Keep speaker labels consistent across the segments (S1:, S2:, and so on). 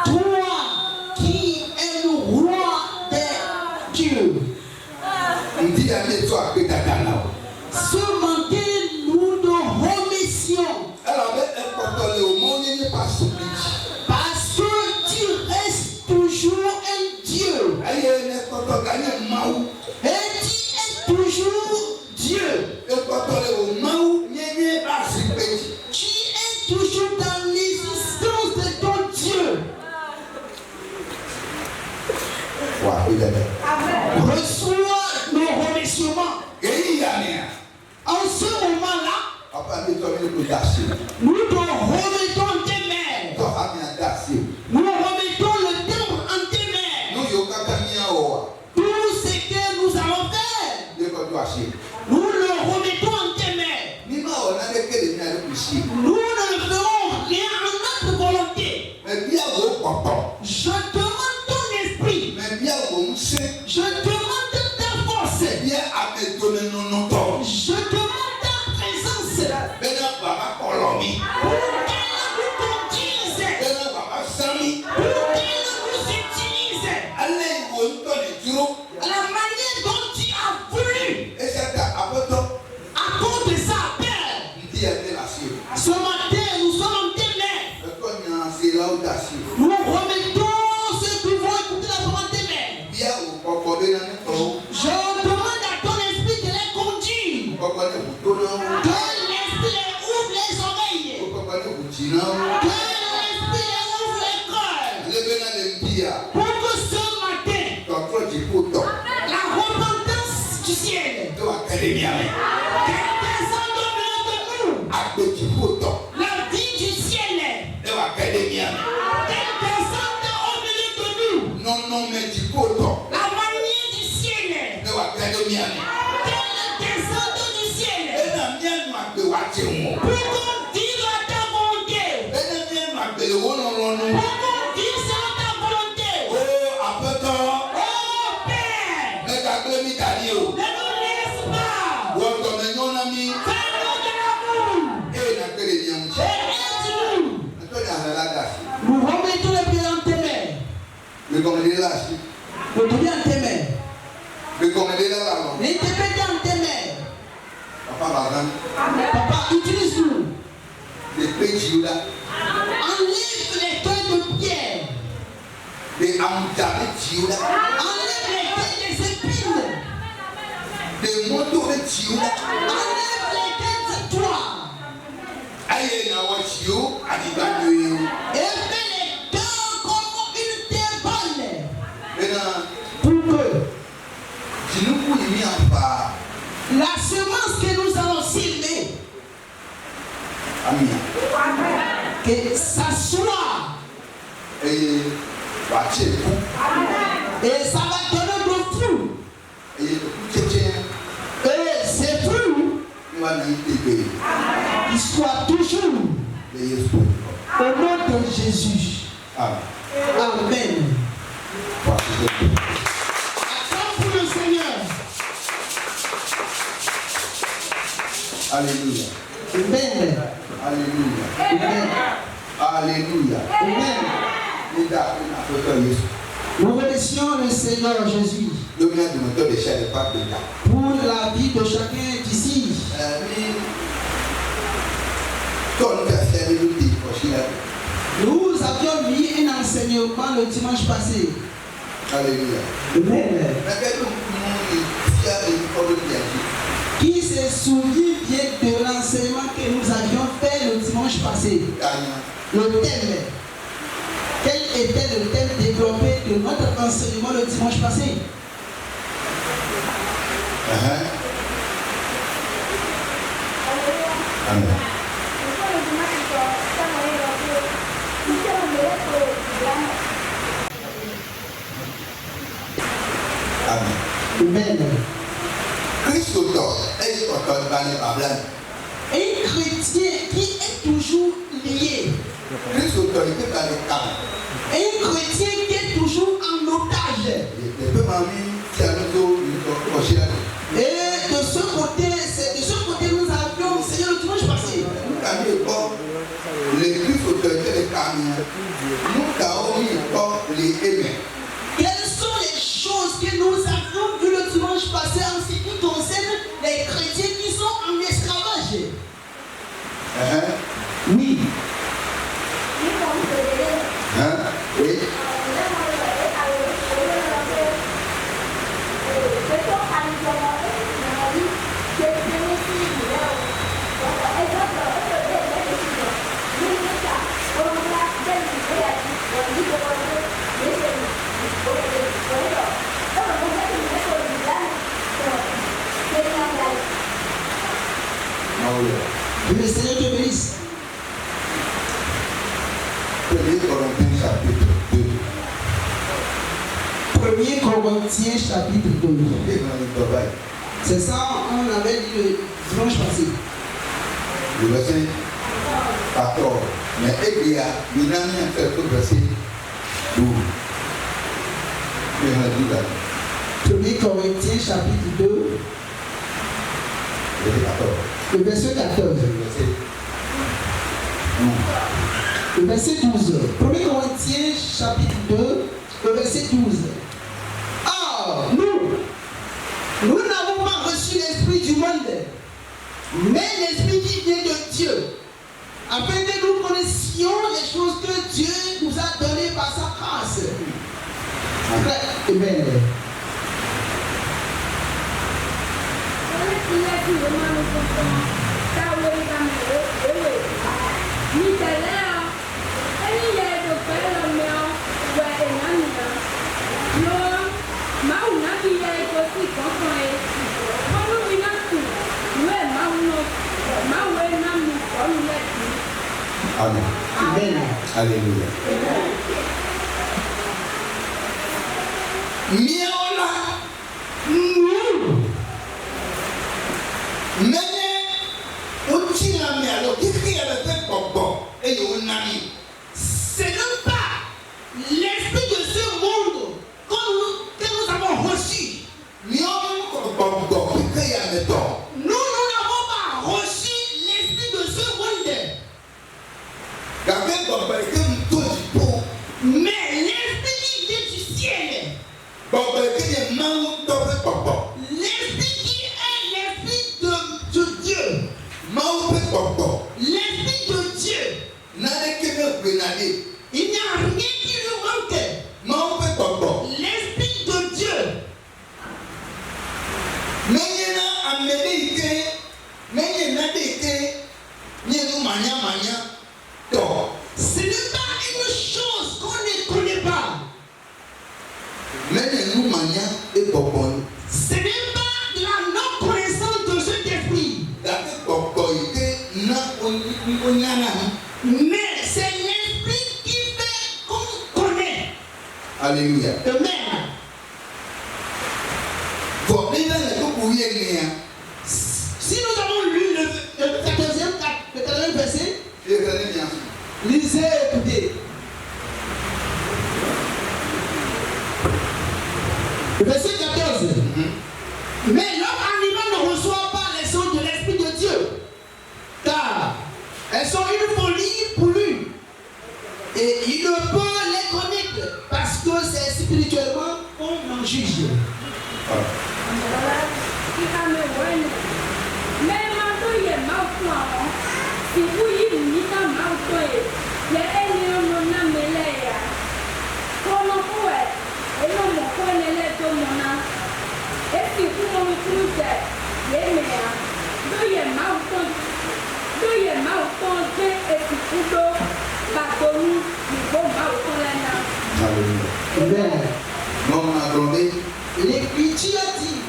S1: Toi qui es le roi des dieux. Ce matin, nous te remercions. Parce que tu restes toujours un Dieu. Et tu es toujours Dieu. Tu es toujours dans l'existence de ton Dieu. Reçois nos remerciements. En ce moment-là, nous te remettons tes mains. Nous remettons le temple en tes mains. Tout ce que nous avons fait, nous le remettons en tes mains. Nous ne ferons rien en notre volonté. Je demande ton esprit. Je demande ta force. Je demande ta présence. Pour qu'elle nous conduise. Pour qu'elle nous utilise. La manière dont tu as voulu. À cause de sa peur. Ce matin, nous sommes en tes mains. Nous remettons ceux qui vont écouter la parole de tes mains. Je demande à ton esprit de les conduire. Que l'esprit les ouvre les oreilles. Que l'esprit les ouvre les cœurs. Pour que ce matin, la repentance du ciel, qu'elle descende au milieu de nous. La vie du ciel, qu'elle descende au milieu de nous. La manière du ciel, qu'elle descende du ciel. Pour qu'on vive à ta volonté. Pour qu'on vive selon ta volonté. Oh Père, ne nous laisse pas. Fais-nous de l'amour. Et aide-nous. Nous remettons les pieds dans tes mains. Nous te mettons en tes mains. Nous te mettons en tes mains. Papa, utilise-nous. Enlève les cœurs de pierre. Enlève les cœurs des épines. Enlève les cœurs de toi. Et fais les cœurs comme une terre bonne. Pour que la semence que nous allons s'aimer, que ça soit, et ça va donner de fruits. Et ces fruits, ils soient toujours au nom de Jésus. Amen. Acclame pour le Seigneur.
S2: Alléluia.
S1: Amen.
S2: Alléluia.
S1: Amen.
S2: Alléluia.
S1: Amen. Nous remercions le Seigneur Jésus pour la vie de chacun d'ici. Nous avions mis un enseignement le dimanche passé.
S2: Alléluia.
S1: Amen. Qui se souvient bien de l'enseignement que nous avions fait le dimanche passé? Le thème. Quel était le thème développé de notre enseignement le dimanche passé?
S2: Amen.
S1: Amen. Un chrétien qui est toujours lié. Un chrétien qui est toujours en otage. Et de ce côté, c'est de ce côté nous avions enseigné le dimanche passé.
S2: les plus autorités des camions, nous avons les aimés.
S1: Quelles sont les choses que nous avons vues le dimanche passé en ce qui concerne les chrétiens qui sont en esclavage? Oui.
S2: Oui.
S1: Que le Seigneur te bénisse.
S2: 1 Corinthiens chapitre 2.
S1: 1 Corinthiens chapitre 2. C'est ça, on avait dit le dimanche passé.
S2: Le verset 14. Mais il y a une année fait le verset 12.
S1: 1 Corinthiens chapitre 2. Le verset 14. Le verset 12. 1 Corinthiens chapitre 2, le verset 12. Ah, nous n'avons pas reçu l'esprit du monde, mais l'esprit qui vient de Dieu, afin que nous connaissions les choses que Dieu nous a données par sa grâce. Amen.
S2: Amen.
S1: Amen.
S2: Alléluia.
S1: Miaola, nous, mais on tient la mer, alors qu'est-ce qu'il y a de fait pour et on a mis. C'est même pas l'esprit de ce monde que nous avons reçu. Nous n'avons pas reçu l'esprit de ce monde. Mais l'esprit qui vient du ciel. L'esprit qui est l'esprit de Dieu. L'esprit de Dieu. Il n'y a rien qui lui manque. L'esprit de Dieu. Ce n'est pas une chose qu'on ne connaît pas. Ce n'est pas de la non-connaissance de cet esprit. Mais c'est l'esprit qui fait qu'on connaît.
S2: Alléluia.
S1: Amen. Si nous avons lu le 14e verset, lisez et écoutez. Verset 14. Mais l'homme animal ne reçoit pas les sons de l'esprit de Dieu, car elles sont une folie pour lui. Et il ne peut les connaître parce que c'est spirituellement qu'on en juge. L'Écriture dit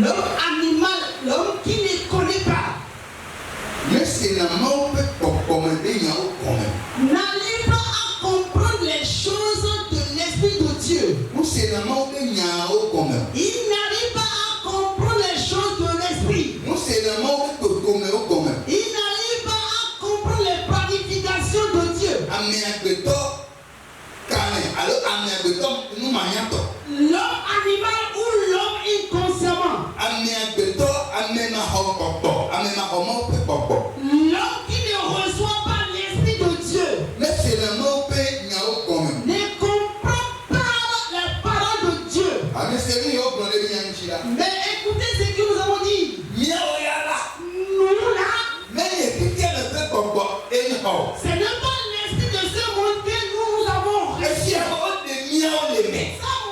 S1: l'homme animal, l'homme qui ne connaît pas, n'arrive pas à comprendre les choses de l'Esprit de Dieu. Il n'arrive pas à comprendre les choses de l'Esprit. Il n'arrive pas à comprendre les planifications de Dieu. L'homme animal ou l'homme inconsciemment. L'homme qui ne reçoit pas l'Esprit de Dieu ne comprend pas la parole de Dieu. Mais écoutez ce que nous avons dit. Nous là, ce n'est pas l'esprit de ce monde que nous avons reçu. Ça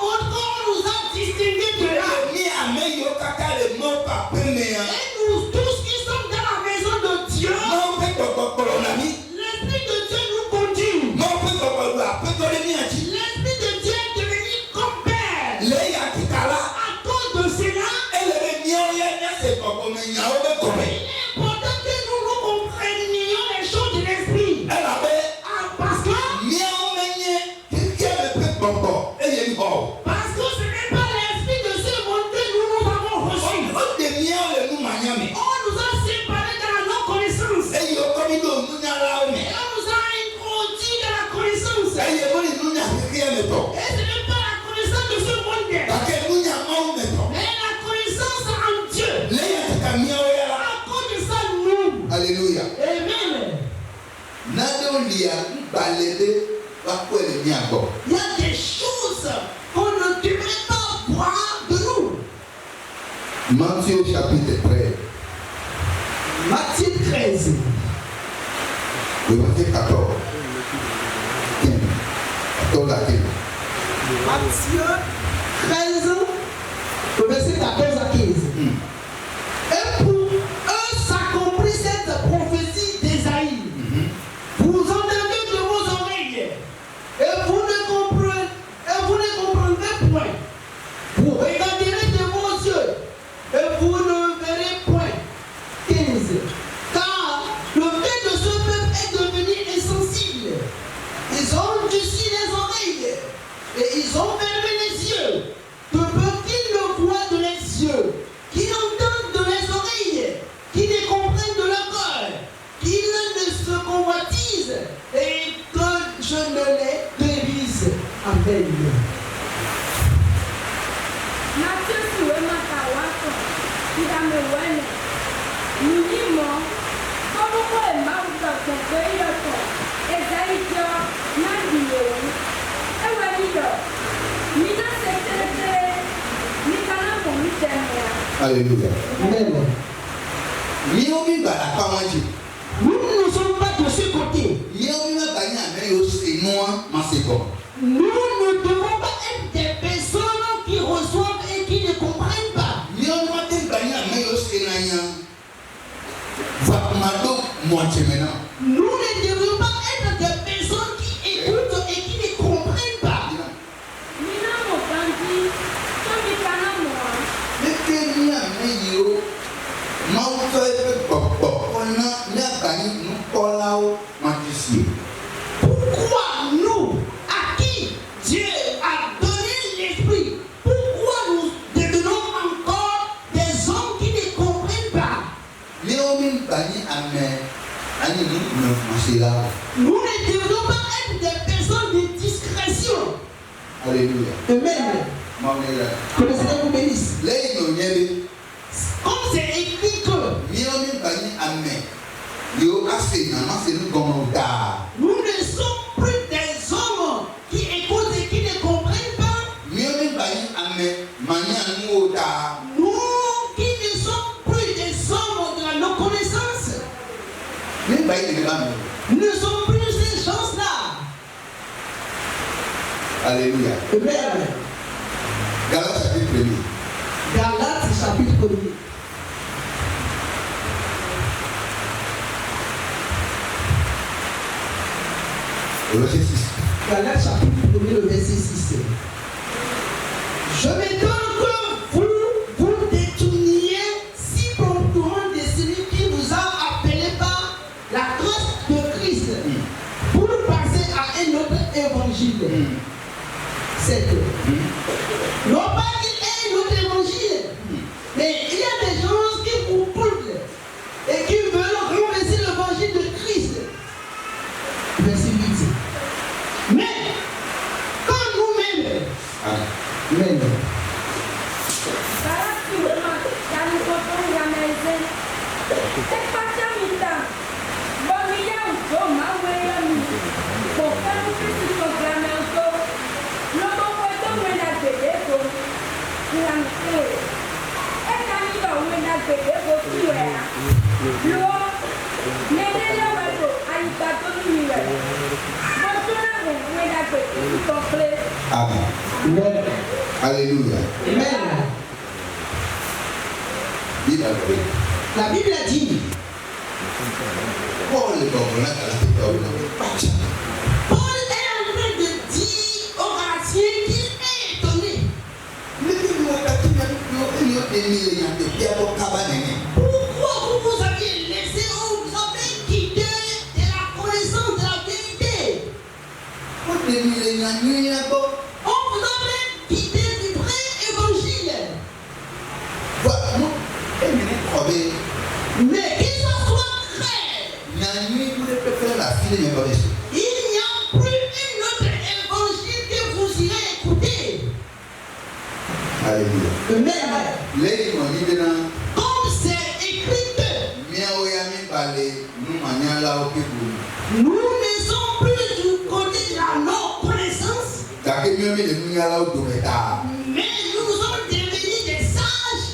S1: montre qu'on nous a distingués de là. Et nous tous qui sommes dans la maison de Dieu, l'Esprit de Dieu nous conduit. L'Esprit de Dieu est devenu comme Père. À cause de cela, il est important que nous comprenions les choses de l'Esprit. Parce que ce n'est pas l'Esprit de ce monde que nous avons reçu. On nous a séparés dans la non-connaissance. Et on nous a introduits dans la connaissance. Et ce n'est pas la connaissance de ce monde, mais la connaissance en Dieu. À cause de ça, nous.
S2: Alléluia.
S1: Amen. Il y a des choses qu'on ne devrait pas voir de nous.
S2: Matthieu chapitre 13.
S1: Matthieu 13.
S2: Le verset 14. 14 à 15.
S1: Matthieu 13, le verset 14 à 15. Et pour eux s'accomplit cette prophétie d'Ésaïe. Vous entendez de vos oreilles et vous ne comprendrez point. Vous regarderez de vos yeux et vous ne verrez point. 15. Car le fait de ce peuple est devenu insensible. Ils ont endurci les oreilles et ils ont fermé les yeux, de peur qu'ils ne voient de les yeux, qu'ils entendent de les oreilles, qu'ils ne comprennent de leur cœur, qu'ils ne se convoitisent et que je ne les guérisse. Amen.
S2: Alléluia.
S1: Amen. Nous ne sommes pas de ce côté. Nous ne devons pas être des personnes qui reçoivent et qui ne comprennent pas. Nous ne devons pas être des personnes qui écoutent et qui ne comprennent pas. Pourquoi nous, à qui Dieu a donné l'esprit, pourquoi nous devenons encore des hommes qui ne comprennent pas? Nous ne devons pas être des personnes de discrétion.
S2: Alléluia.
S1: Amen. Que le Seigneur vous bénisse. Comme c'est écrit que nous ne sommes plus des hommes qui écoutent et qui ne comprennent pas. Nous qui ne sommes plus des hommes de la non-connaissance. Nous ne sommes plus ces gens-là.
S2: Alléluia.
S1: Amen.
S2: Galates chapitre 1.
S1: Galates chapitre 1.
S2: Le verset 6.
S1: Galates chapitre 1, le verset 6. Je m'étonne que vous détourniez si promptement de celui qui vous a appelé par la grâce de Christ pour passer à un autre évangile. 7. Non pas qu'il ait un autre évangile, mais il y a des gens qui vous poussent et qui veulent renverser l'évangile de Christ. Verset 8. Mais
S2: Amen. Alléluia.
S1: Amen. La Bible a dit. Paul est en train de dire aux Galatiens qu'il est étonné. Pourquoi vous avez laissé, vous avez quitté de la connaissance de la vérité? On vous avait quitté du vrai évangile. Mais qu'il soit clair. Il n'y a plus une autre évangile que vous irez écouter.
S2: Alléluia.
S1: Amen. Comme c'est écrit que nous ne sommes plus du côté de la non-connaissance, mais nous sommes devenus des sages.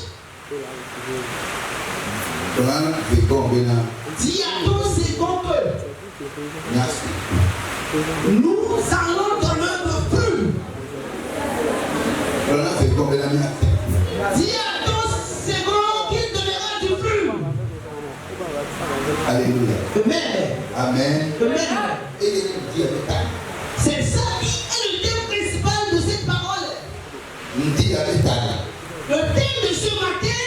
S1: Dis à ton second que nous allons donner de fruits. Dis à ton second qu'il donnera du fruit.
S2: Alléluia.
S1: Amen.
S2: Amen.
S1: Amen. C'est ça qui est le thème principal de cette parole. Le thème de ce matin,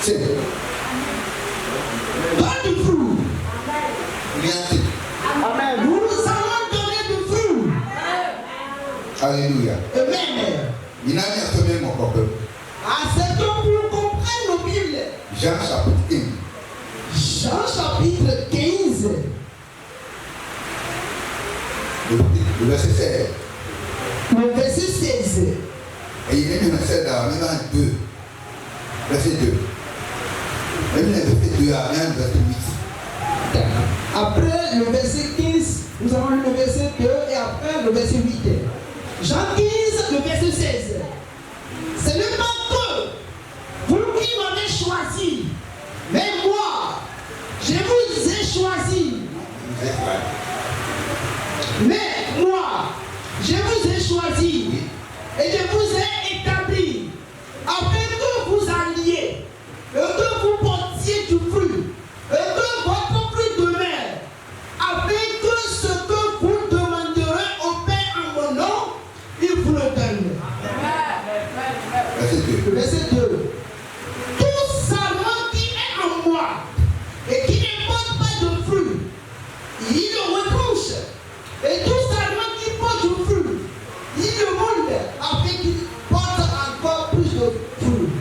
S2: c'est
S1: donne du fruit. Amen. Nous allons donner du fruit.
S2: Alléluia.
S1: Amen. Acceptons pour comprendre nos Bibles.
S2: Jean chapitre 15.
S1: Jean chapitre 15.
S2: Le verset 16.
S1: Le verset 16.
S2: Et il est même 2. Verset 2. Même le verset 2 à même verset 8.
S1: Après le verset 15, nous avons le verset 2 et après le verset 8. Jean 15, le verset 16. Ce n'est pas que vous qui m'avez choisi, mais moi, je vous ai choisi. Mais moi, je vous ai choisi et je vous ai établi afin que vous alliez et que vous portiez du fruit et que votre fruit demeure, afin que ce que vous demanderez au Père en mon nom, il vous le donne. Verset 2. Tout sarment qui est en moi et qui ne porte pas de fruit, il le retranche. Et tout sarment qui porte du fruit, il le monte afin qu'il porte encore plus de fruit.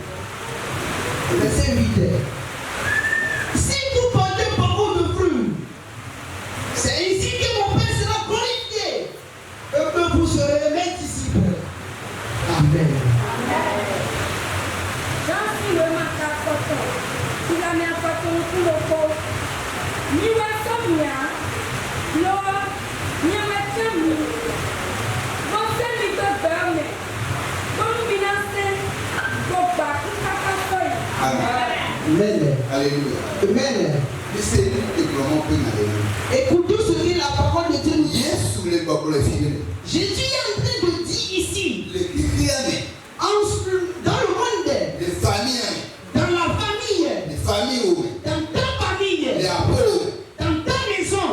S1: Verset 8. Si vous portez beaucoup de fruits, c'est ici que mon Père sera glorifié et que vous serez mes disciples. Amen. Amen.
S2: Alléluia.
S1: Amen. Écoutez ce que la parole de Dieu nous dit. Jésus est en train de dire ici, dans le monde, dans la famille, dans ta famille, dans ta maison,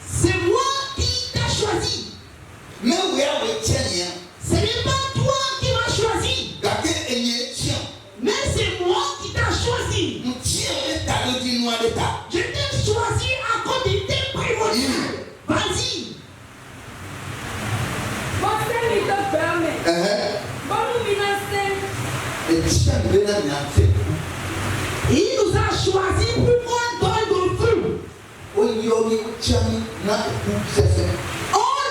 S1: c'est moi qui t'ai choisi. Ce n'est pas toi qui m'as choisi, mais c'est moi qui t'ai choisi. Je t'ai choisi à cause de tes primordiales. Vas-y. Il nous a choisi pour qu'on donne de fruits. On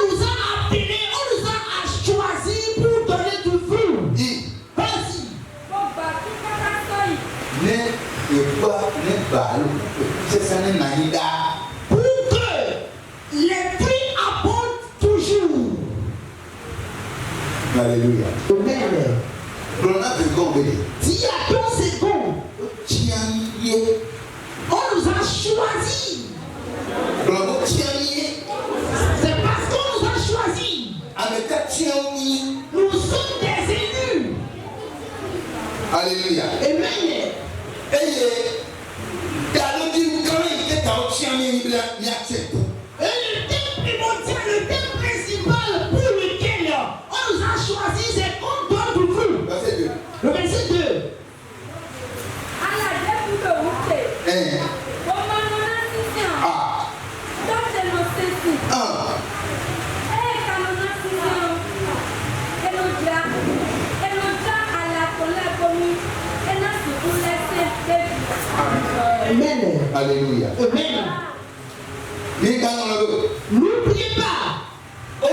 S1: nous a appelés, on nous a choisi pour donner du fruit. Vas-y. Pour que les fruits abondent toujours.
S2: Alléluia.
S1: Amen. Dis à ton second, on nous a choisi. C'est Nous sommes des élus.
S2: Alléluia.
S1: Amen. Et le thème primordial, le thème principal pour lequel on nous a choisi, c'est qu'on donne du fruit.
S2: Verset 2.
S1: Le verset 2. Amen.
S2: Alléluia.
S1: Amen. N'oubliez pas, on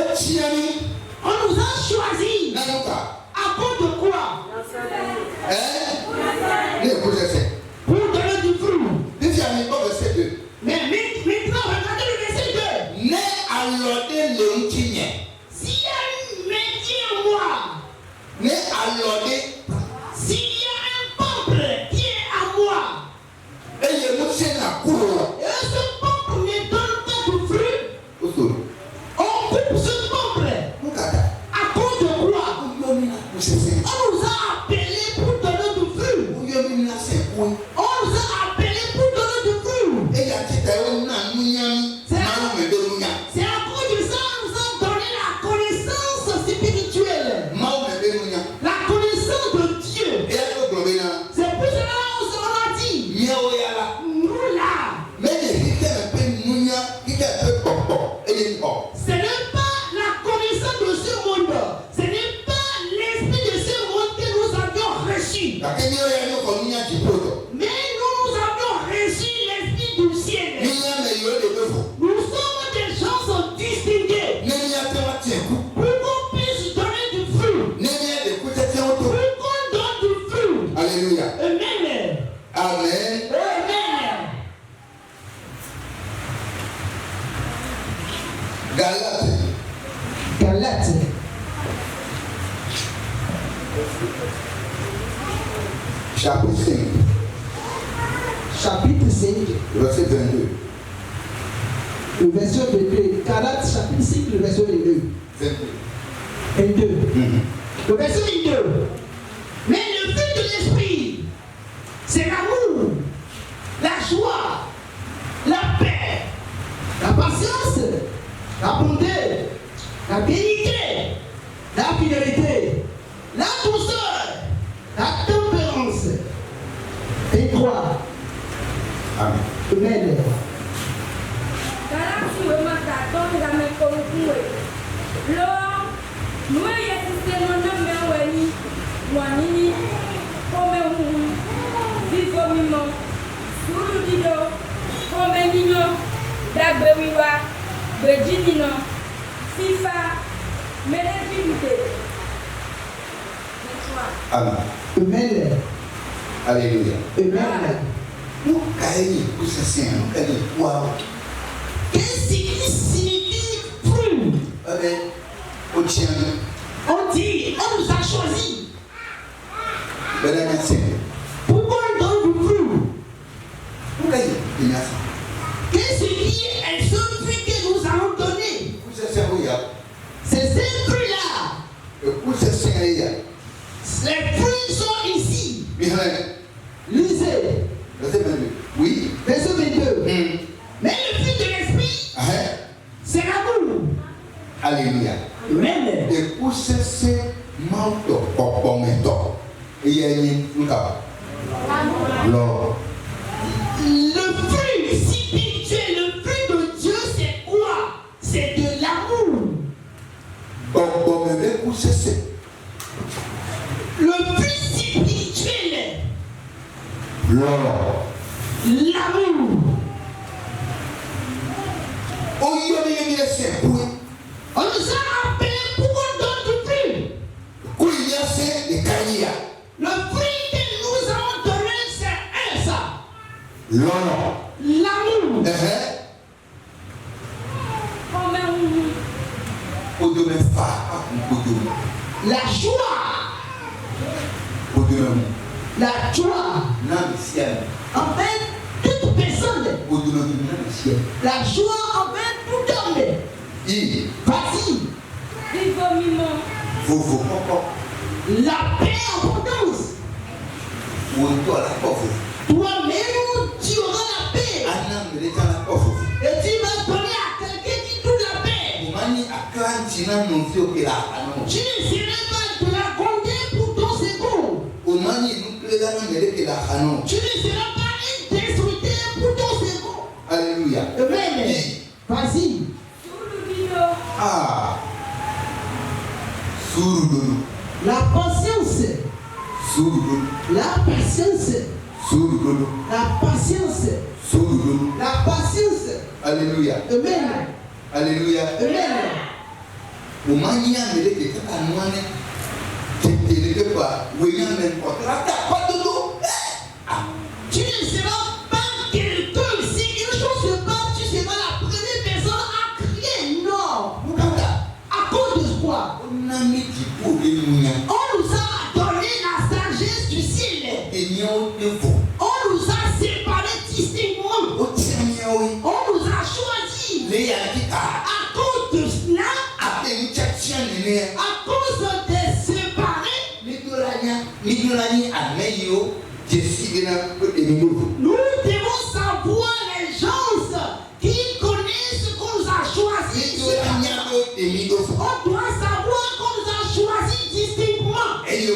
S1: nous a choisi. À cause de quoi? Pour donner du fruit. Mais maintenant, regardez le verset 2. S'il y a une métier en moi, s'il y a un peuple qui est à moi, et ce peuple ne donne pas de fruit, on coupe ce peuple. À cause de quoi? On nous a appelés pour donner du fruit. On nous a appelés pour donner du fruit. C'est à cause de ça qu'on nous a donné la connaissance spirituelle. La connaissance de Dieu. C'est pour cela qu'on a dit, nous là, ce n'est pas la connaissance de ce monde. Ce n'est pas l'esprit de ce monde que nous avions reçu. Mais nous avions reçu l'esprit du ciel. Nous sommes des gens distingués. Pour qu'on puisse donner du fruit. Pour qu'on donne du fruit.
S2: Alléluia.
S1: Amen.
S2: Amen.
S1: Amen. Galates.
S2: Chapitre 5.
S1: Chapitre 5.
S2: Verset 22.
S1: Le verset 22. Galates chapitre 5, le verset 22. 22. Le verset 22. Mais le fruit de l'esprit, c'est l'amour, la joie, la paix, la patience, la bonté, la dignité, la fidélité, la douceur, la tempérance. Et 3.
S2: Amen.
S1: Amen.
S2: Amen.
S1: Amen.
S2: Alléluia.
S1: Amen. Qu'est-ce qui signifie fruit? On dit, on nous a choisi. Pourquoi on donne du fruit? Qu'est-ce qui est ce fruit que nous allons donner? C'est ces fruits-là. Les fruits sont ici. Lisez.
S2: Oui.
S1: Verset 22. Mais le fruit de l'esprit, c'est l'amour.
S2: Alléluia.
S1: Amen. Le fruit spirituel, le fruit de Dieu, c'est quoi? C'est de l'amour. Le fruit spirituel, l'amour. On nous a appelés pour qu'on donne du fruit. Le fruit que nous avons donné, c'est ça. L'amour. La joie. La joie. Envers toute personne. La joie envers tout homme. Vas-y. La paix en abondance. Toi-même, tu auras la paix. Et tu vas donner à quelqu'un qui trouve la paix. Tu ne seras pas de la grandeur pour ton second. Tu ne seras pas un destructeur pour ton second.
S2: Alléluia.
S1: Amen. Vas-y.
S2: Ah. Sourdoulou.
S1: La patience.
S2: Sourdoulou.
S1: La patience.
S2: Sourdoulou.
S1: La patience.
S2: Sourdoulou.
S1: La patience.
S2: Alléluia.
S1: Amen.
S2: Alléluia.
S1: Amen.
S2: Umanya meleke kaka nwane. Teleke kwa wenya n'importe.
S1: Tu ne seras pas quelqu'un. Si une chose se passe, tu seras la première personne à crier non. À cause de quoi? On nous a donné la sagesse du ciel. On nous a séparés distinctement. On nous a choisis. À cause de cela, à cause des séparés, nous devons savoir les gens qui connaissent ce qu'on nous a choisi. On doit savoir qu'on nous a choisi distinctement. Et on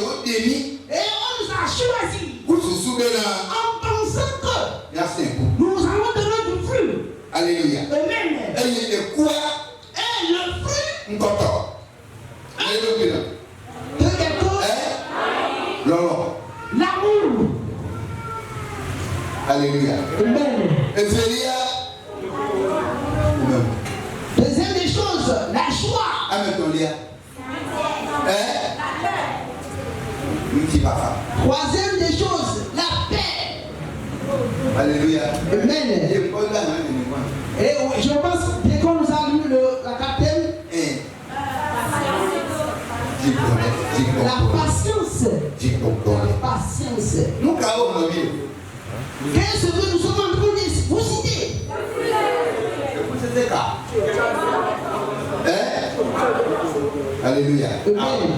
S1: nous a choisi en pensant que nous allons donner du fruit.
S2: Alléluia.
S1: Amen. Et le fruit
S2: Alléluia.
S1: de quelque chose, l'amour.
S2: Alléluia.
S1: Amen.
S2: Amen.
S1: Deuxième des choses, la joie. Troisième des choses, la paix.
S2: Alléluia.
S1: Amen. Et je pense, dès qu'on nous a lu la quatrième, la patience. La patience. Qu'est-ce que nous sommes en train de vous citer?
S2: Alléluia.
S1: Amen.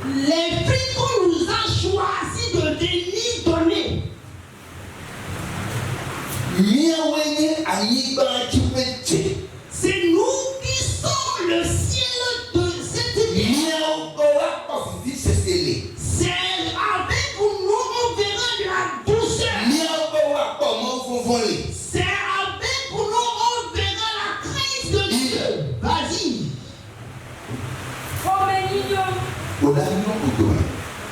S1: Les fruits qu'on nous a choisi de venir donner. C'est nous qui sommes le ciel de cette vie. C'est avec nous on verra de la douceur. C'est avec nous on verra la crise de Dieu. Vas-y.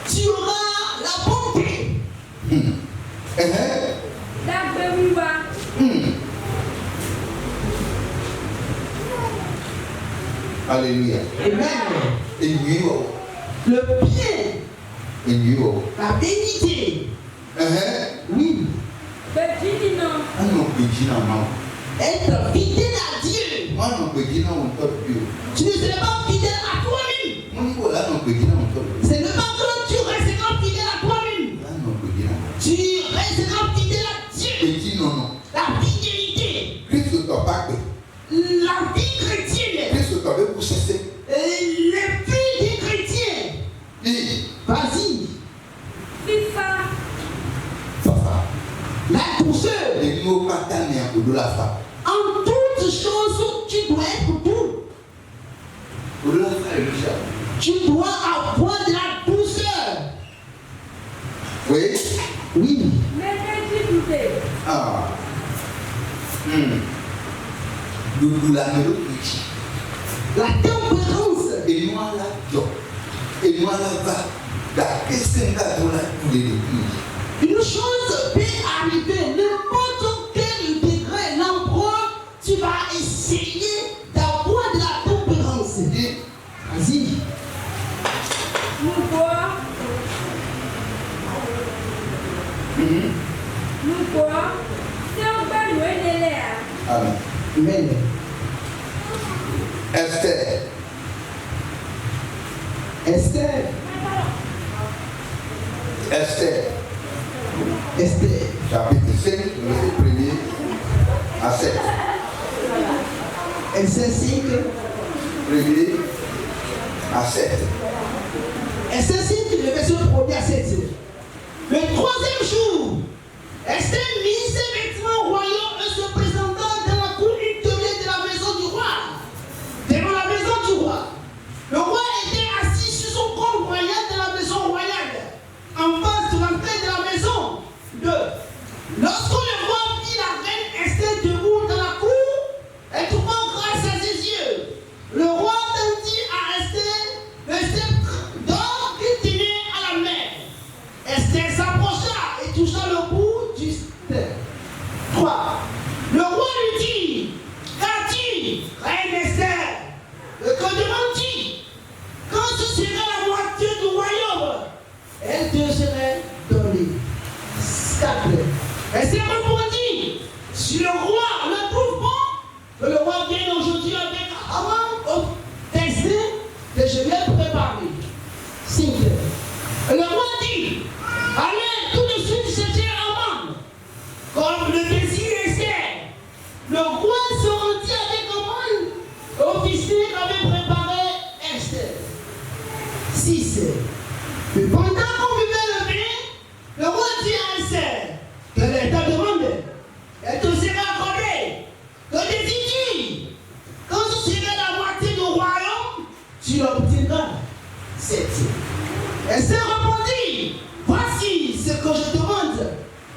S1: Tu auras la bonté.
S2: Alléluia.
S1: Amen. Le bien. La bénité. Oui. Être fidèle à Dieu. Tu ne seras pas fidèle à toi-même. C'est le pas que tu resteras fidèle à toi-même. Tu resteras fidèle à Dieu. La fidélité. La vie chrétienne. Les filles des chrétiens. Vas-y. La douceur. En toutes choses, tu dois être doux. Tu dois avoir de la douceur.
S2: Oui. Ah.
S1: La tempérance. Une chose peut arriver, n'importe quel degré, l'emploi, tu vas essayer d'avoir de la tempérance. Vas-y. Amen. Esther.
S2: Chapitre 5, verset 1er à 7.
S1: Esther 5.
S2: Réglé à 7.
S1: Esther 5, le verset 1er à 7. Le troisième jour, Esther mit ses vêtements royaux et se présenta dans la cour intérieure de la maison du roi. Devant la maison du roi. Le roi était assis sur son trône royal de la maison royale, en face de l'entrée de la maison. 2. Lorsque le roi vit la reine Esther debout dans la cour, et trouvant grâce à ses yeux, le roi tendit à Esther le sceptre d'or qu'il tenait à la main. Esther s'approcha et toucha le bout du sceptre. 3. Le roi lui dit: qu'as-tu, reine Esther? Que demandes-tu? Quand ce serait la moitié du royaume, elle te serait donnée. 4. Esther répondit: si le roi le trouve bon, que le roi vienne aujourd'hui avec Haman au destin que je vais préparer. 5. Le roi dit: allez tout de suite chercher Haman, comme le désir Esther. Le roi se rendit avec Haman, officier avait préparé Esther. 6. Et pendant qu'on buvait le vin, le roi dit à Esther: quelle est ta demande? Elle te sera accordée. Que désires-tu? Quand tu seras la moitié du royaume, tu l'obtiendras. 7. Esther répondit: voici ce que je demande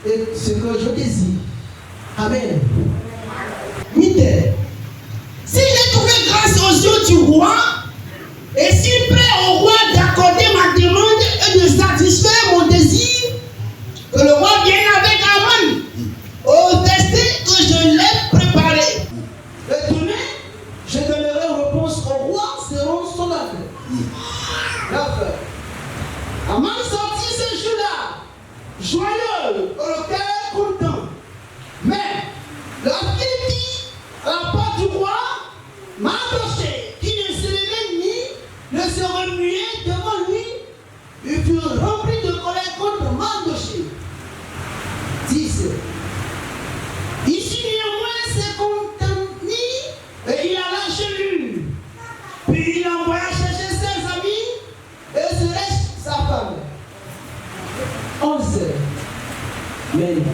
S1: et ce que je désire. Amen. 8. Si j'ai trouvé grâce aux yeux du roi, et s'il plaît au roi d'accorder ma demande et de satisfaire mon désir, que le roi vienne avec Haman au festin que je l'ai préparé. Et demain, je donnerai réponse au roi selon son œuvre. 9. Haman sortit ce jour-là, joyeux, au cœur content. Mais lorsqu'il dit à la porte du roi, Mardochée, qui ne se levait ni ne se remuait devant lui, il fut rempli de colère contre Mardochée. 10. Ici néanmoins se contentit et il alla chez lui. Puis il envoya chercher ses amis et se laisse sa femme. 11. Amen.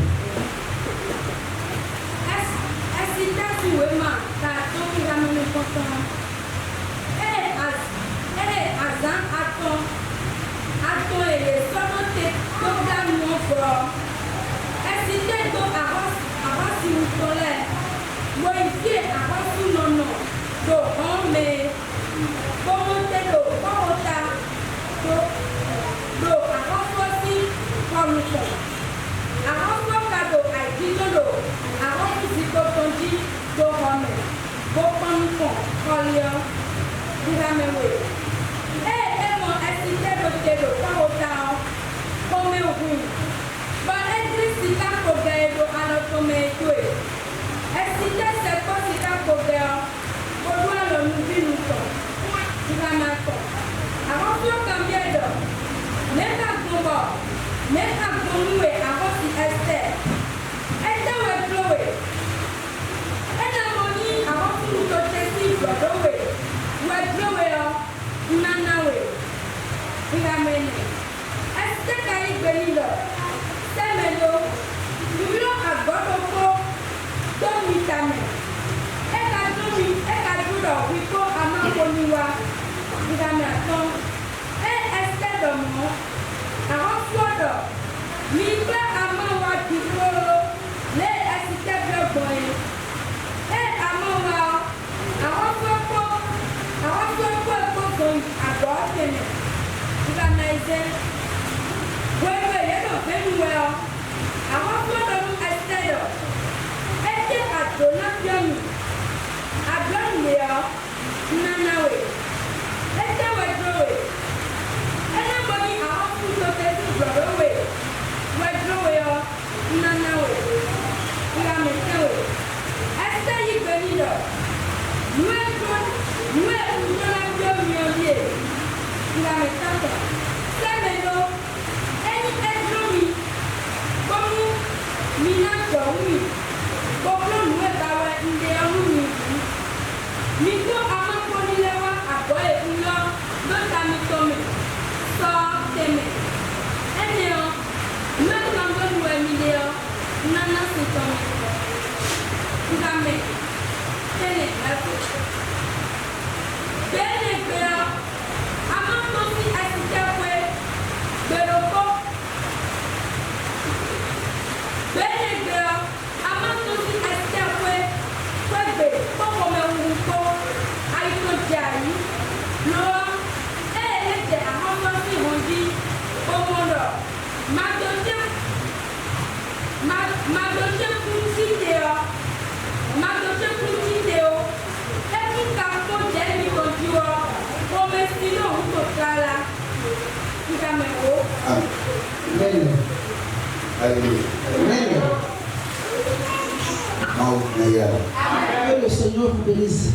S3: Que le Seigneur vous bénisse.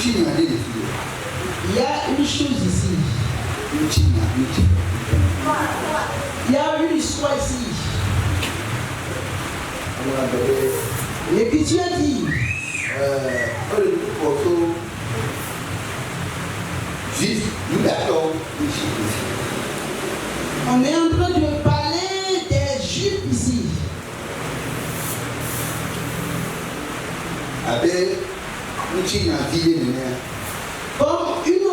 S3: Il y a une chose ici. Il y a une histoire ici. L'Écriture dit on est en train de parler des Juifs ici. Comme une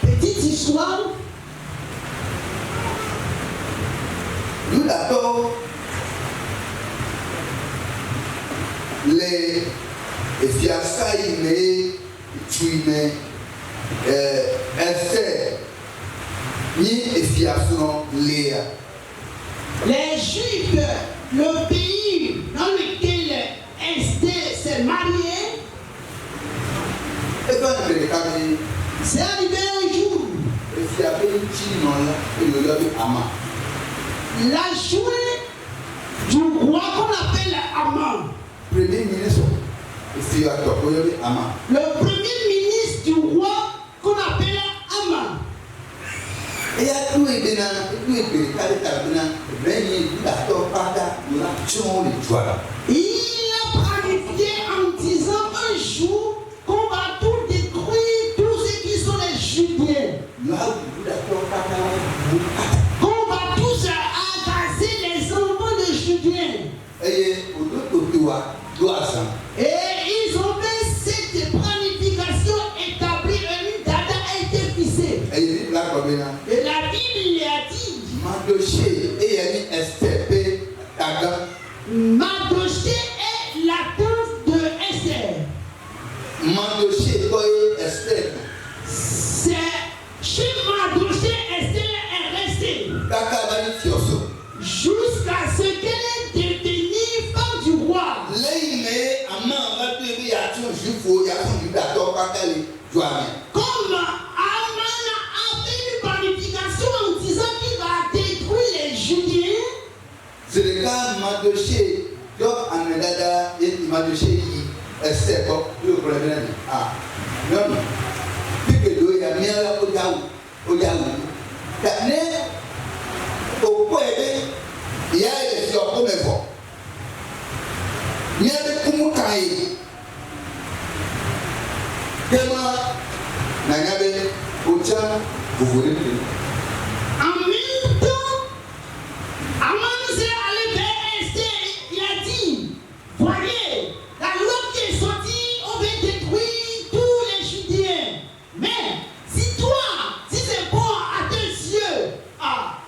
S3: petite histoire.
S2: Nous d'accord les fiascailles mais tuines Esther ni fiasco Léa.
S3: Les Juifs, le pays dans lequel Esther s'est mariée, c'est arrivé un jour. La journée du roi qu'on appelle Haman.
S2: Premier ministre,
S3: le premier ministre du roi qu'on appelle Haman.
S2: Il
S3: a planifié en disant un jour qu'on va tout détruire, tous ceux qui sont les Judiens. Qu'on va tous agacer les enfants des Judiens. Et ils ont fait cette planification établie et une date a été fixée. Et la Bible a dit Mardoché est la tante de Esther. C'est chez Mardoché Esther est restée jusqu'à ce qu'elle ait devenu femme du roi. Comme Haman a fait une planification en disant qu'il va détruire les Judiens.
S2: C'est le cas Mardoché, donc Anadada et Mardoché Esther, le problème. Ah, non, puis que l'eau est mis à la Oyaou. Au point, il y a des gens comme ça. Il y a des Koumoukaï. Comment Nagabe, Ocha, vous voulez plus.
S3: En même temps, Haman s'est allé vers Esther, il a dit, voyez, la loi qui est sortie, on va détruire tous les Judiens. Mais si toi, si c'est bon à tes yeux,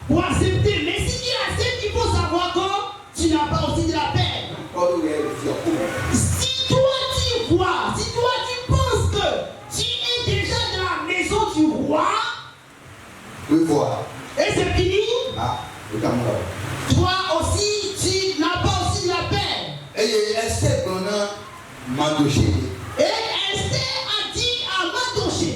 S3: pour accepter, mais si tu acceptes, il faut savoir que tu n'as pas aussi de la paix. Si toi tu vois, si toi tu penses que tu es déjà dans la maison du roi, et c'est fini, toi aussi tu n'as pas aussi de la paix. Et Esther a dit à Mardoché,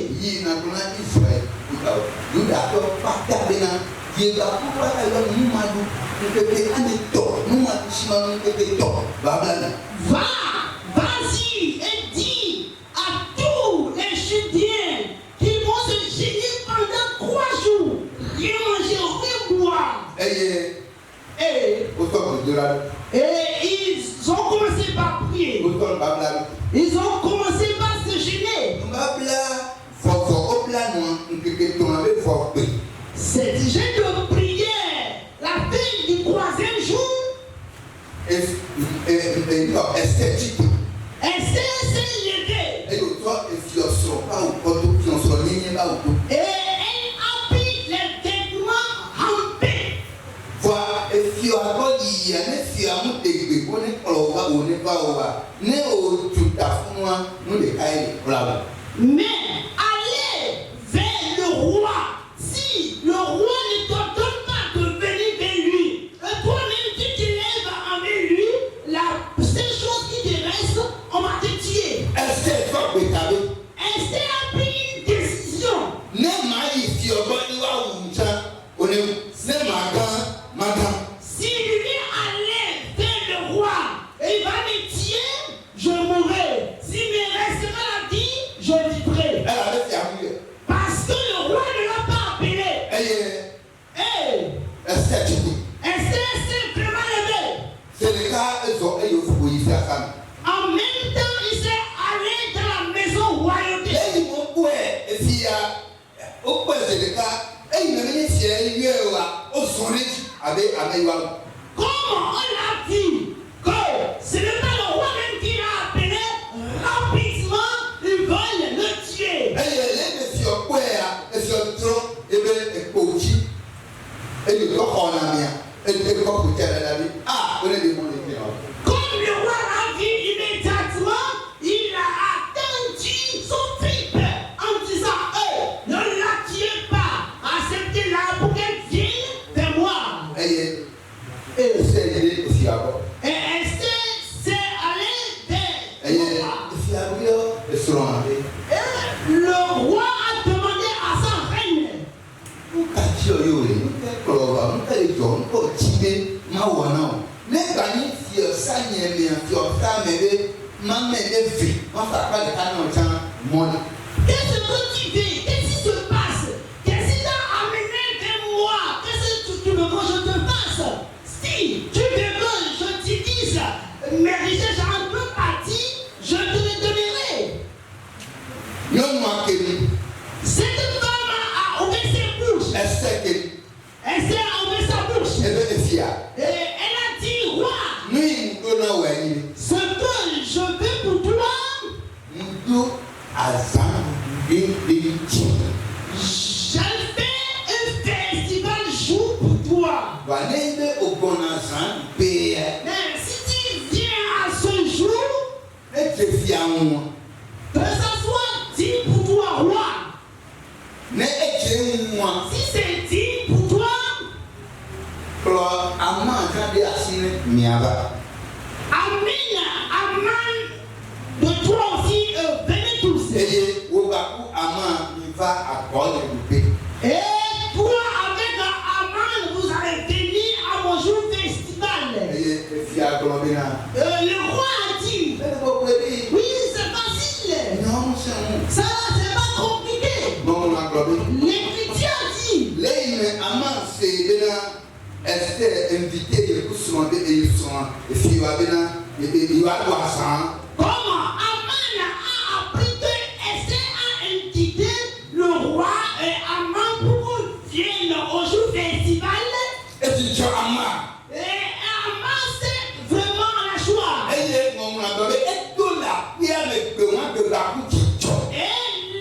S3: vas-y et dis à tous les Judiens qui vont se gêner pendant 3 jours, rien manger, rien boire. Et ils ont commencé par prier. Ils ont commencé par se gêner. Cette geste de prière, la veille du 3e jour, Esther s'est levée. Et elle a pris les vêtements rampés. Mais allez vers le roi. Si le roi ne t'ordonne pas de venir vers lui, et toi-même tu te lèves avec lui, la seule chose qui te reste, on va te tuer. Esther a pris une décision. Si lui allait vers le roi et il va me tuer, je mourrai. S'il me restera la vie, je vivrai. Parce que le roi ne l'a pas appelé. Esther s'est vraiment levée. En même temps, il s'est allé dans la maison royauté. Comment on l'a dit que ce n'est pas le roi même qui l'a appelé, rapidement, ils veulent le tuer. Comme le roi l'a vu immédiatement, il a attendu son fils en disant, ne la tuez pas, acceptez-la pour qu'elle vienne vers moi. Et Esther s'est allée vers le roi. Et le roi a demandé à sa reine, qu'est-ce que tu veux? Qu'est-ce qui se passe? Qu'est-ce qui t'a amené vers moi? Qu'est-ce que tu veux que je te fasse? Si tu veux que je te dise mes richesses en deux parties, je te les donnerai. Cette femme a ouvert ses bouches. Esther a ouvert sa bouche. Et elle a dit, roi, ce que je veux pour toi, j'ai fait un festival jour pour toi. Mais si tu viens à ce jour, que ça soit dit pour toi, roi. Si c'est dit pour toi, Amen, de toi aussi, venez tous. Et toi avec Aman, vous allez venir à mon jour festival. Le roi a dit, oui, c'est facile. Ça, c'est pas compliqué. L'Écriture a dit,
S2: Esther invité de Kousmande et ils sont
S3: comment Aman a appris que Esther a invité le roi et Aman pour qu'on vienne au jour festival. Et Aman c'est vraiment la joie. Et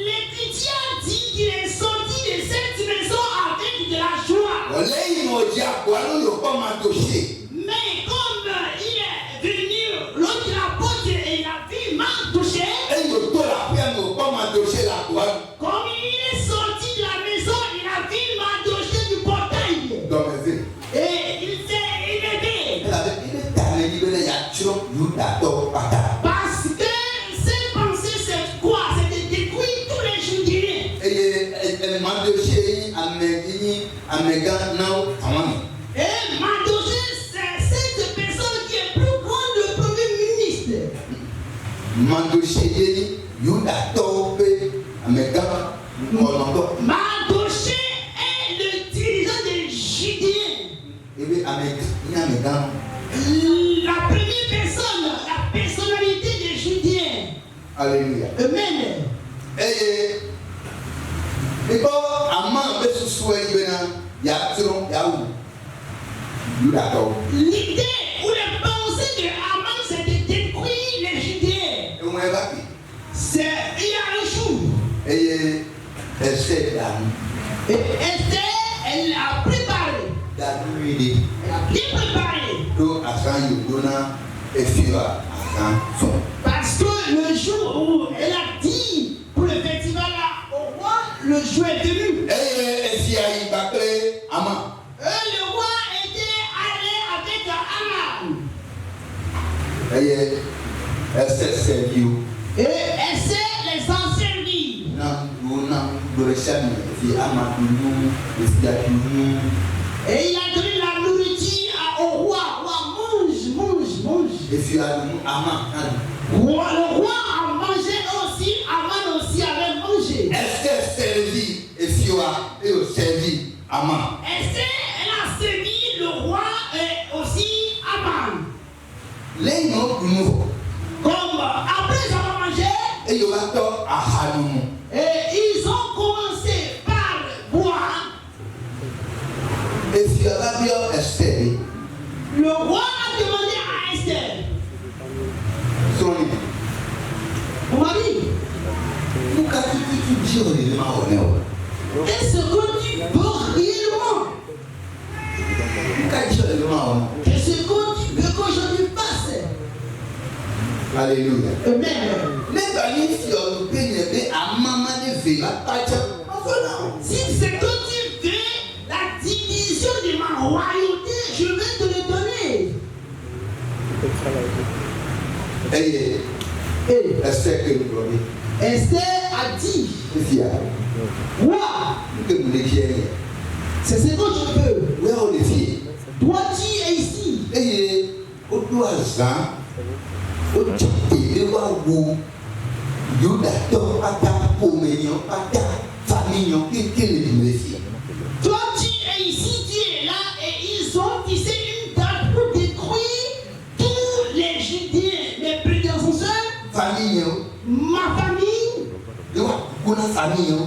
S3: l'Écriture a dit qu'il est sorti de cette maison avec de la joie. Mais comme il est venu, l'autre la porte et il a vu Mardoché. Comme il est sorti de la maison, il a vu Mardoché du portail. Et il s'est élevé. Parce que ses pensées, c'est quoi? C'est de détruire tous les Judiens. Et Mardoché, c'est cette personne qui est plus grande que le premier ministre. Mardoché est le dirigeant des Judiens. La première personne, la personnalité des Judiens.
S2: Alléluia.
S3: Amen.
S2: Et d'accord.
S3: L'idée ou les pensées de Haman, c'est de détruire les Judéens.
S2: Et on va voir.
S3: Il y a un jour.
S2: Et Esther dame.
S3: Et Esther, elle a préparé.
S2: Dame lui dit.
S3: Elle a bien préparé.
S2: Donc à ça il donne et fira à ça son.
S3: Parce que le jour où elle a dit pour le festival là au roi, le jour est venu.
S2: Et si il va créer Haman.
S3: Le roi était allé avec Haman.
S2: Et Esther servi.
S3: Et Esther les a servis. Et il a donné la nourriture au roi. Mange.
S2: Et puis le
S3: roi a mangé aussi, Haman aussi avait mangé.
S2: Esther servi et Fioa et servi Haman.
S3: Esther, elle a servi le roi et aussi Haman.
S2: Les noms
S3: Comme après avoir mangé,
S2: et il y aura tort à Hanoum.
S3: et ils ont commencé par boire.
S2: Et Fioa bien Esther.
S3: Le roi a demandé à Esther. Mon mari, qu'est-ce que tu veux réellement? Qu'est-ce que tu veux que je lui fasse?
S2: Alléluia.
S3: Amen. Si c'est que tu veux la division de ma royauté, je vais te le donner.
S2: Esther que nous donnons.
S3: Esther a dit, moi, c'est ce que je veux. Toi, tu es ici. Toi, tu es ici, tu es là, et ils ont tissé une date pour détruire tous les Judéens, mes prédécesseurs, ma famille.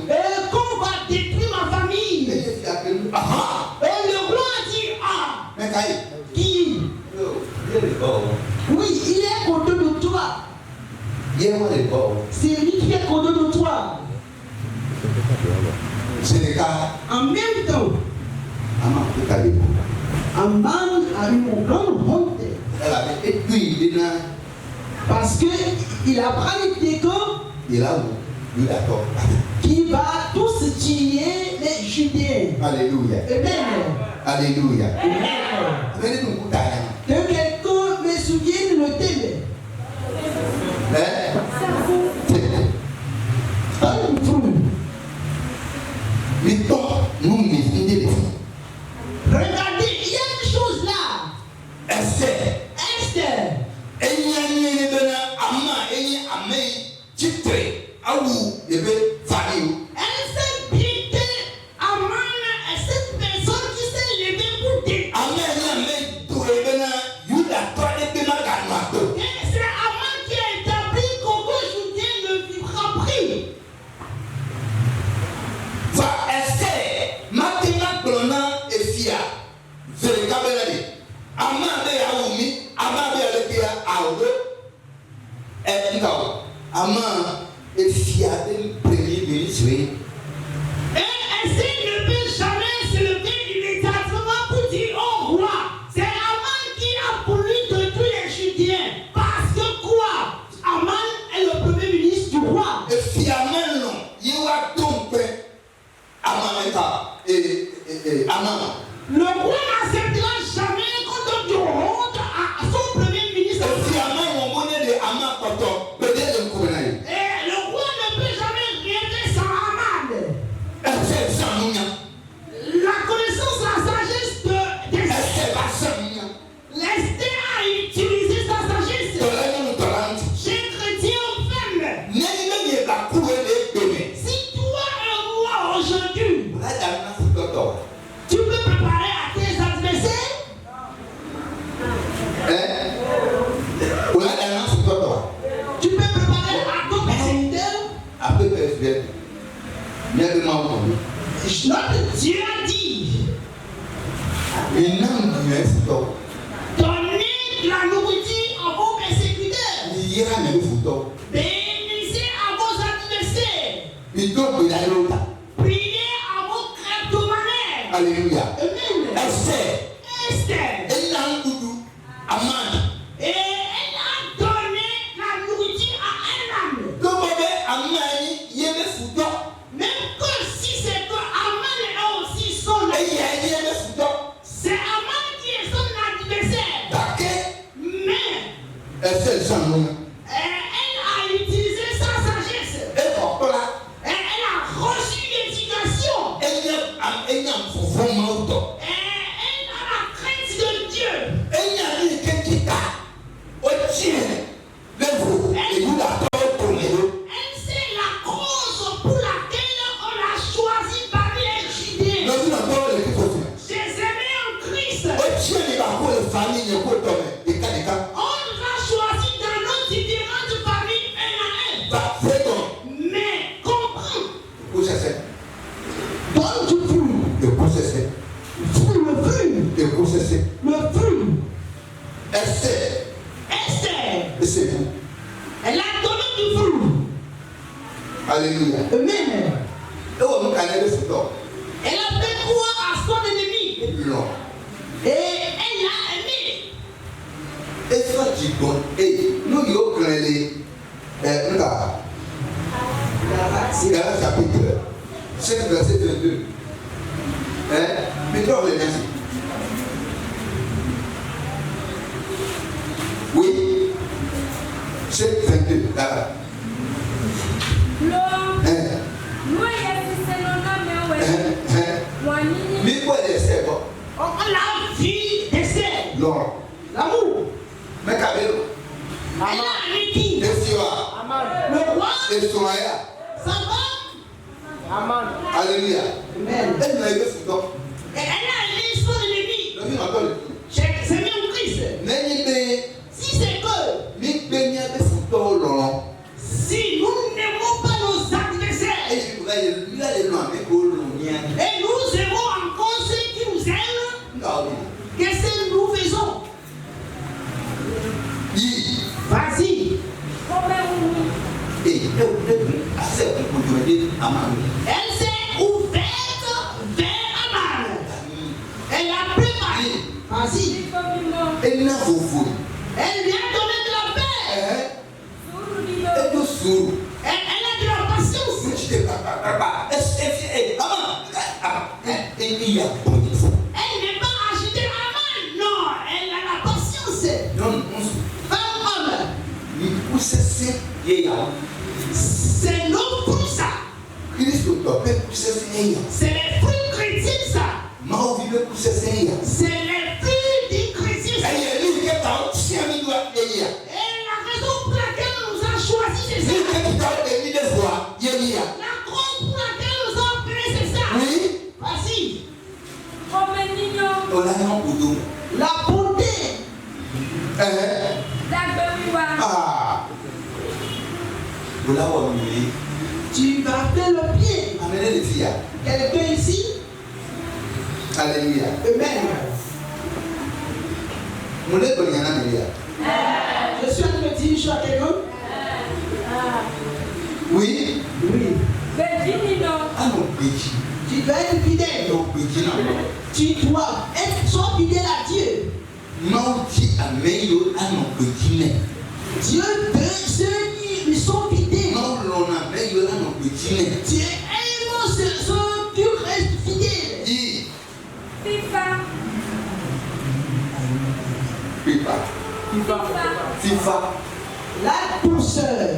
S3: Et qu'on va détruire ma famille. Et le roi a dit, ah, qui? Oui, il est content de toi. C'est lui qui est content de toi. En même temps, Haman a eu une grande honte. Parce qu'il a pris des qui va tous tuer les Judéens.
S2: Alléluia.
S3: Amen.
S2: Alléluia.
S3: Amen. Que quelqu'un me souvienne le thème. Regardez, il y a une chose là. Esther. Elle s'est piquée à Haman, cette personne qui s'est levée pour détruire. Et c'est Haman qui a établi qu'aucun Judéen ne vivra pris. Et Esther ne peut jamais se lever immédiatement pour dire au roi, c'est Haman qui a voulu détruire les Judéens. Parce que quoi? Haman est le premier ministre du roi. Le roi n'acceptera jamais qu'on donne du honte à son premier ministre. Et le roi ne peut jamais rêver sans Haman. La connaissance, la sagesse de Esther. Esther a utilisé sa sagesse. Chez chrétien ou femme. Si toi es roi aujourd'hui, tu peux préparer à tes adversaires. Tu peux préparer à ton persécuteur. Notre Dieu a dit, Donnez la nourriture à vos persécuteurs. Bénissez à vos adversaires. Priez à vos cryptomanaires.
S2: Alléluia.
S3: Amen. Esther. Et elle a donné la nourriture à un âme. Même que si c'est que Aman est aussi son adversaire. C'est Aman qui est son adversaire. Mais elle a utilisé sa sagesse. Elle a reçu l'éducation. Elle a la crainte de Dieu. Elle sait la cause pour laquelle on l'a choisi parmi les Judéens. J'ai aimé en Christ. On nous a choisi dans nos différentes familles un à un. Mais comprends. Donne du fruit. Le fruit. Esther. Elle a donné du fruit.
S2: Alléluia.
S3: Amen.
S2: Elle
S3: Elle a fait croire à son ennemi. Et elle l'a aimé.
S2: Galates chapitre 5, verset 22. Mettons les merci. Oui. 5, 22. Galates.
S3: On l'a vu d'Esther. L'amour.
S2: Mais Kabelo.
S3: Elle a arrêté. Le roi. Ça va.
S2: Alléluia.
S3: Amen.
S2: Elle n'a eu
S3: Et elle a aimé son ennemi. C'est bien Christ. Si c'est que si nous n'aimons pas nos adversaires et nous aimons encore ceux qui nous aiment, qu'est-ce que nous faisons? Vas-y. Elle s'est ouverte vers Aman. Elle l'a préparé. Vas-y. Elle lui a donné de la paix. Elle a de la patience. Elle n'est pas agitée Aman. Non, elle a la patience. Femme, homme. C'est l'homme pour ça. C'est les fruits chrétiens ça. C'est les fruits du chrétien ça. Et la raison pour laquelle on nous a choisi c'est ça. La cause pour laquelle on nous a appelés c'est ça. Vas-y. La bonté. Tu vas faire le pied. Quelqu'un ici.
S2: Alléluia.
S3: Amen. Je suis en train de dire une chose à quelqu'un.
S2: Oui. Tu dois être fidèle.
S3: Tu dois être soit fidèle à Dieu. Dieu veut ceux qui lui sont fidèles. Dieu aime ceux qui restent fidèles.
S2: FIFA.
S3: La douceur.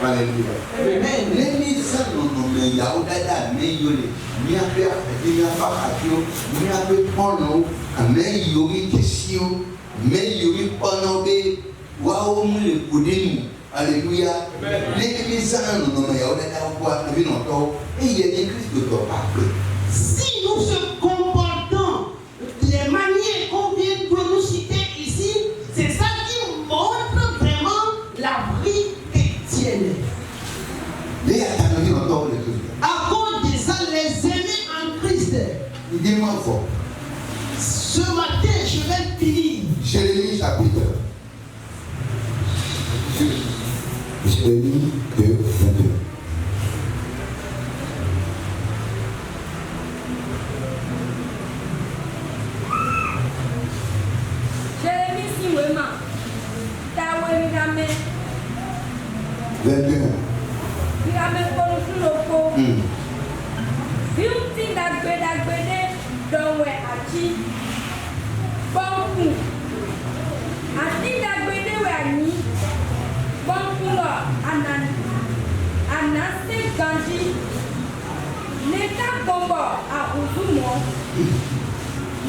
S2: Alléluia.
S3: Amen.
S2: Alléluia.
S3: Si nous se comportons les manières qu'on vient de nous citer ici, c'est ça qui montre vraiment la vie chrétienne. À cause de ça, les aimés en Christ Ce matin, je vais finir.
S2: Jérémie chapitre. Jérémie 2, 22.
S4: Jérémie Siwema, Tawe Mirame.
S2: 21.
S4: Mirame Kolosuloko. Beauty Dagbede, Dowe Achi. Bonku. Ati Dagbede Wani. Bonkulo Anase Ganji. Neta Bombo a Uzumo.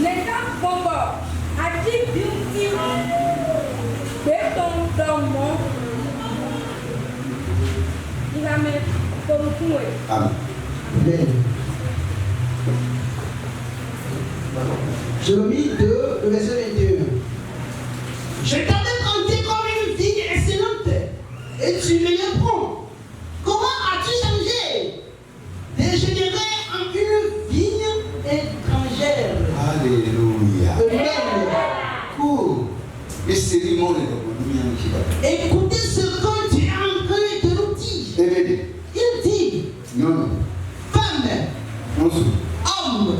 S4: Neta Bombo Ati Beauty Beton Domo. Mirame Kolosuloko.
S2: Amen.
S3: Jérémie 2, le verset 21. Je t'avais planté comme une vigne excellente et tu me les prends. Comment as-tu changé? Dégénéré en une vigne étrangère.
S2: Alléluia.
S3: Amen.
S2: Cool. Et c'est le monde
S3: Écoutez ce que tu es en train de nous dire. Il dit,
S2: non.
S3: femme,
S2: Non.
S3: homme,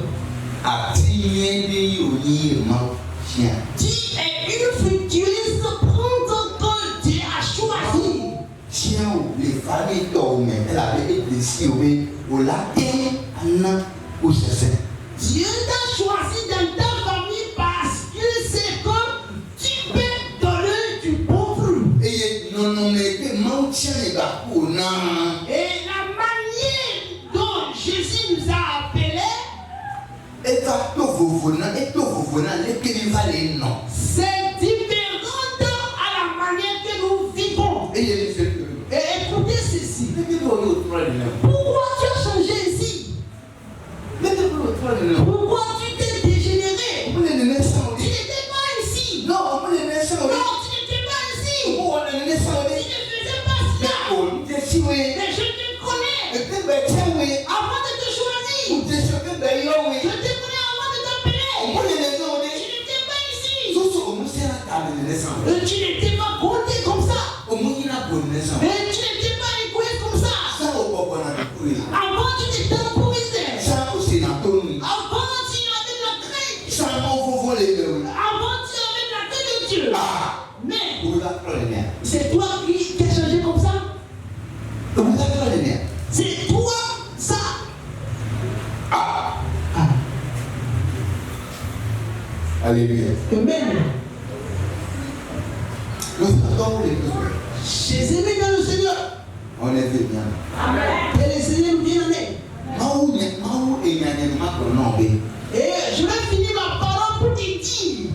S3: tu es une futuriste prendre que Dieu a choisi.
S2: Tiens, les familles dorment. Elle avait été décidée au latin, Anna, ou c'est.
S3: Dieu t'a choisi dans ta famille parce que c'est comme tu peux donner du bon fruit.
S2: Et non, mais comment tiens les gars pour non?
S3: Et la manière dont Jésus nous a appelés,
S2: Et va tout vous venant, les pays valent non.
S3: c'est différent à la manière que nous vivons.
S2: Et
S3: écoutez ceci.
S2: pourquoi
S3: Pourquoi tu as changé ici? Pourquoi tu t'es dégénéré? Tu n'étais pas ici.
S2: Non,
S3: Non, tu n'étais pas ici. Tu ne faisais pas cela. Mais je te connais. Avant de te choisir. Je te connais avant de t'appeler. Tu n'étais pas ici. Tu n'étais pas compté comme ça. Mais tu n'étais pas égoïste comme ça. Avant tu t'es temporisé. Avant tu avais de la crainte. Avant tu avais de la crainte de Dieu. Mais c'est toi qui as changé comme ça. C'est toi ça.
S2: Alléluia.
S3: Amen. Chez aimés dans le Seigneur.
S2: On est bien.
S3: Et le Seigneur nous bien aimé. Et je vais finir ma parole pour te dire.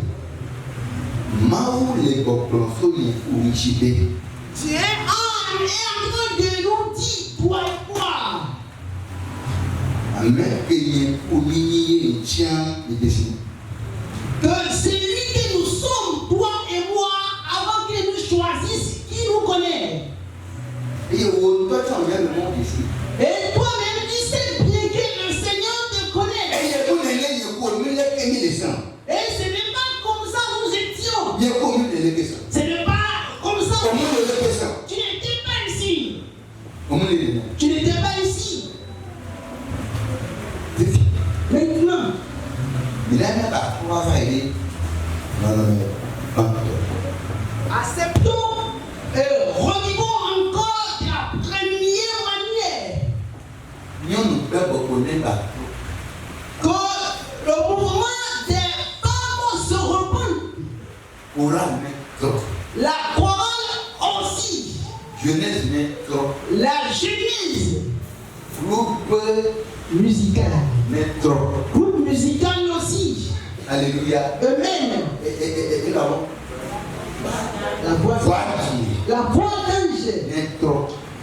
S3: Tu es en train de nous dire, toi et moi. Que c'est lui que nous sommes, toi et moi, avant qu'il nous choisisse, qui nous connaît. Et toi-même, tu sais bien que le Seigneur te connaît. Et ce n'est pas comme ça nous étions. Ce n'est pas comme ça. Tu n'étais pas ici. Tu n'étais pas ici. Maintenant, acceptons et revivons encore de la première manière. Que le mouvement des femmes se reprenne. La chorale aussi. La Genèse.
S2: Groupe
S3: Musical. Groupe musical aussi.
S2: Alléluia.
S3: Amen.
S2: Et là-bas.
S3: La voix d'ange.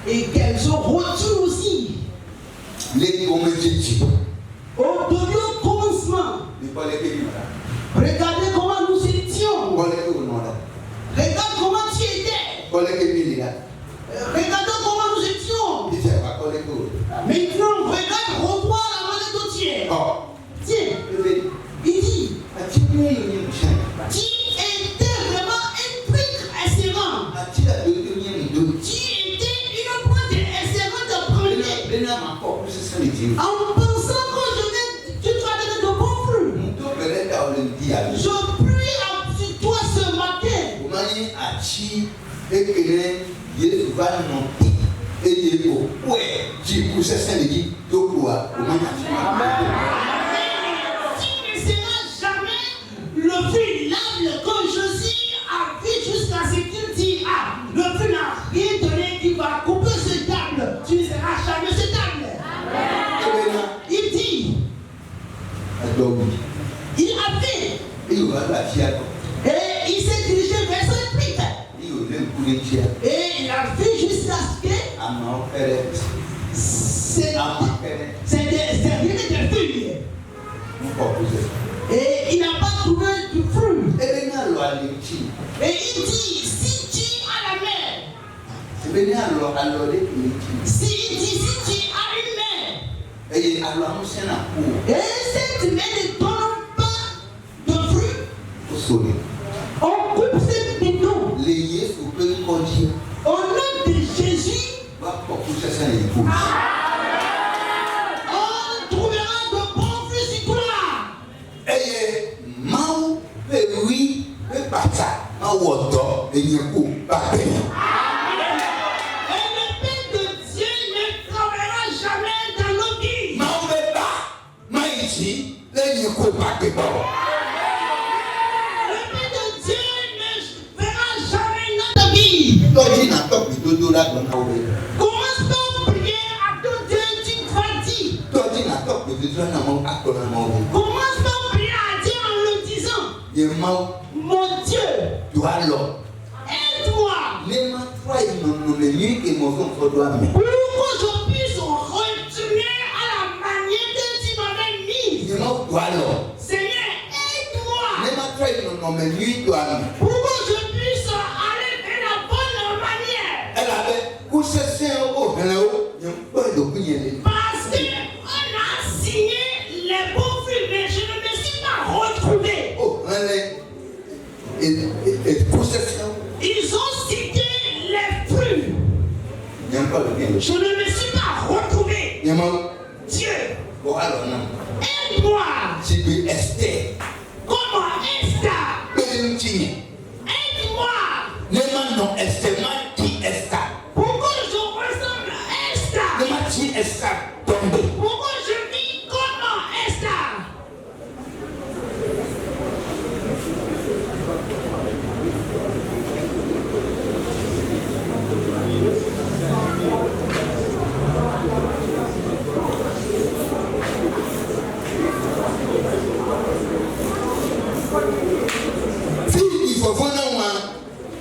S3: Et qu'elles sont reçues aussi.
S2: Les comédiens.
S3: Au début, au commencement. Regardez comment nous étions. Regarde comment tu étais. Regardez comment nous étions. Maintenant, regarde, revois la manière dont tu es. Tiens, il dit, Je prie sur toi ce matin. Tu ne seras jamais le vulnérable quand Josué a vu jusqu'à ce qu'il dit le feu n'a rien donné qui va couper cette table. Tu ne seras jamais cette table. Il dit, il a fait. Et il s'est dirigé vers son prêtre. Et il a fait jusqu'à ce que c'est rien de feuilles. Et il n'a pas trouvé du fruit. Et il dit, si tu as la mer, si tu as une mer, et cette mer ne donne pas de fruits, on coupe cette bidon. Au nom de Jésus, on trouvera de bons fruits sur toi. Et le Père de Dieu ne travaillera jamais dans nos vies. Le Père de Dieu ne verra jamais notre vie. Commence par prier à ton Dieu d'une fatigue. Commence par prier à Dieu en le disant, mon Dieu, aide-moi pour que je puisse retourner à la manière que tu m'avais mise. Seigneur, aide-moi pour que je puisse aller vers la bonne manière. Parce qu'on a signé les bons fruits, mais je ne me suis pas retrouvé. Ils ont cité les fruits. Je ne me suis pas retrouvé. Dieu, aide-moi. Comment Esther? Aide-moi. Pourquoi je ressemble à Esther? Pourquoi je vis comme Esther?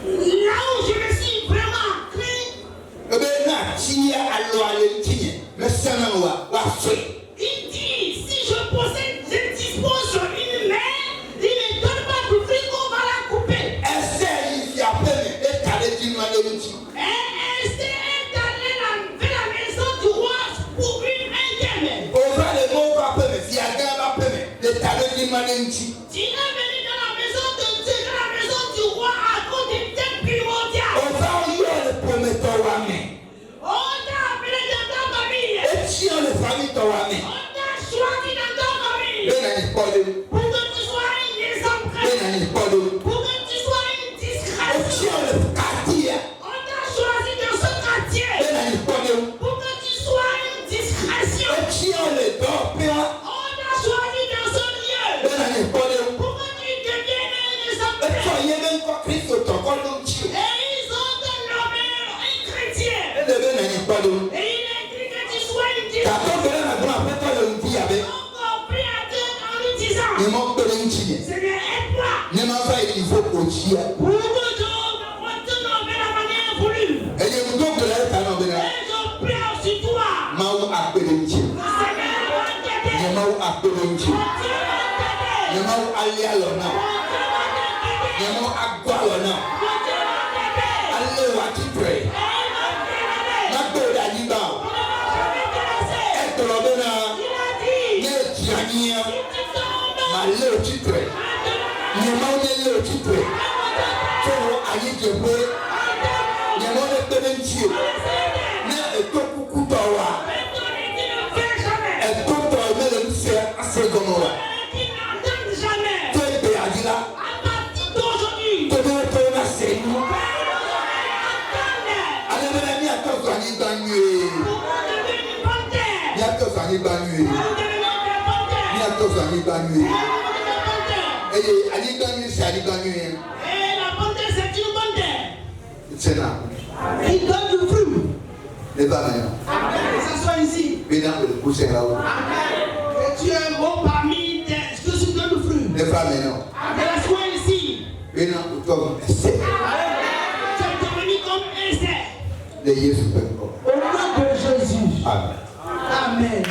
S3: Là où je me suis vraiment ancré, il dit, si je possède, je dispose sur une main, il ne donne pas de fruit qu'on va la couper. Et Esther est allée vers la maison du roi pour une interne. Tu es venu dans la maison de Dieu, dans la maison du roi à cause des thèmes primordiaux. On t'a appelé dans ta famille. On t'a choisi dans ta famille. Pour que tu sois une exemplaire. Pour que tu sois une discrétion. On t'a choisi dans ce quartier. Pour que tu sois une discrétion. On t'a choisi dans ce lieu. Pour que tu deviennes un exemplaire. Et ils ont te nommé un chrétien. Et il a dit que tu sois une discrétion. On prie à Dieu en lui disant, Seigneur, aide-moi. Pour que je retourne vers la manière voulue. Et je prie aussi toi. Seigneur, va t'aider. Mon Dieu va
S2: anyigba nyuie. Míato sɔ anyigba nyuie. Eye anyigba nyuie si anyigba nyuie.
S3: La bonté, c'est une bonté.
S2: Tiens-là.
S3: Il donne du fruit.
S2: Ne va maintenant.
S3: S'assois ici.
S2: Maintenant, le coucher là-haut.
S3: Que tu es bon parmi ceux qui donnent du fruit.
S2: Ne va maintenant.
S3: Assois ici.
S2: Maintenant, tu comme Esther.
S3: Tu es devenu comme Esther.
S2: De Jésus peut
S3: Au nom de Jésus.
S2: Amen.
S3: Amen.